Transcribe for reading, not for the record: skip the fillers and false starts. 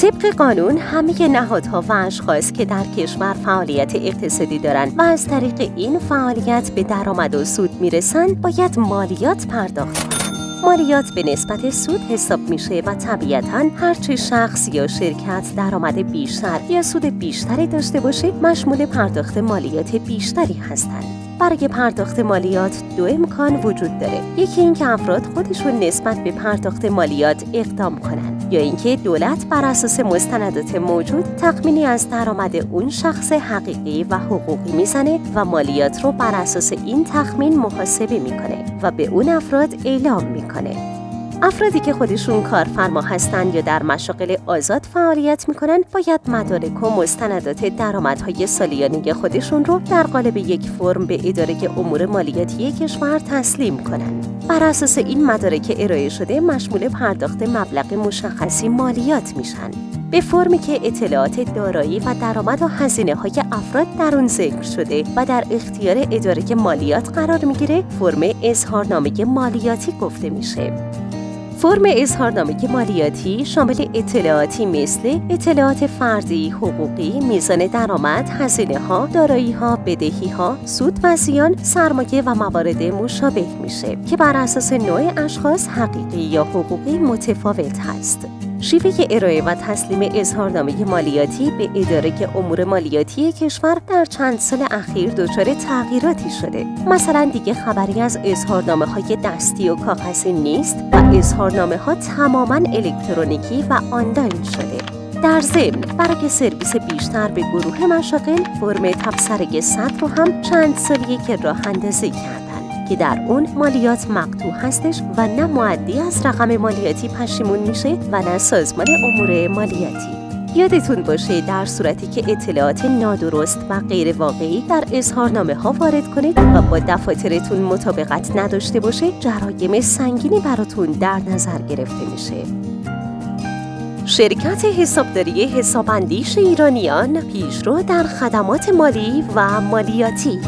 طبق قانون همه نهادها و اشخاص که در کشور فعالیت اقتصادی دارند و از طریق این فعالیت به درآمد و سود میرسند باید مالیات پرداخت کنند. مالیات به نسبت سود حساب میشه و طبیعتاً هرچه شخص یا شرکت درآمد بیشتر یا سود بیشتری داشته باشه مشمول پرداخت مالیات بیشتری هستند. برای پرداخت مالیات دو امکان وجود داره. یکی اینکه افراد خودشون نسبت به پرداخت مالیات اقدام کنن یا اینکه دولت بر اساس مستندات موجود تخمینی از درآمد اون شخص حقیقی و حقوقی میزنه و مالیات رو بر اساس این تخمین محاسبه میکنه و به اون افراد اعلام میکنه. افرادی که خودشون کارفرما هستن یا در مشاغل آزاد فعالیت میکنن باید مدارک و مستندات درآمدهای سالیانه خودشون رو در قالب یک فرم به اداره امور مالیاتی کشور تسلیم کنن. بر اساس این مدارک ارائه شده مشمول پرداخت مبلغ مشخصی مالیات میشن. به فرمی که اطلاعات دارایی و درآمد و هزینه‌های افراد در اون ذکر شده و در اختیار اداره مالیات قرار میگیره فرم اظهارنامه مالیاتی گفته میشه. فرم اظهارنامه مالیاتی شامل اطلاعاتی مثل اطلاعات فردی، حقوقی، میزان درآمد، هزینه‌ها، دارایی‌ها، بدهی‌ها، سود و زیان، سرمایه و موارد مشابه میشه که بر اساس نوع اشخاص حقیقی یا حقوقی متفاوت هست. شیوه ارائه و تسلیم اظهارنامه مالیاتی به اداره امور مالیاتی کشور در چند سال اخیر دچار تغییراتی شده. مثلا دیگه خبری از اظهارنامه‌های دستی و کاغذی نیست و اظهارنامه‌ها تماماً الکترونیکی و آنلاین شده. در ضمن برای سرویس بیشتر به گروه مشاغل فرم تبصره 100 رو هم چند سالیه که راه اندازی کردن که در اون مالیات مقطوع هستش و نه مؤدی از رقم مالیاتی پشیمون میشه و نه سازمان امور مالیاتی. یادتون باشه در صورتی که اطلاعات نادرست و غیر واقعی در اظهارنامه ها وارد کنید و با دفاترتون مطابقت نداشته باشه جرایم سنگینی براتون در نظر گرفته میشه. شرکت حسابداری حساباندیش ایرانیان پیشرو در خدمات مالی و مالیاتی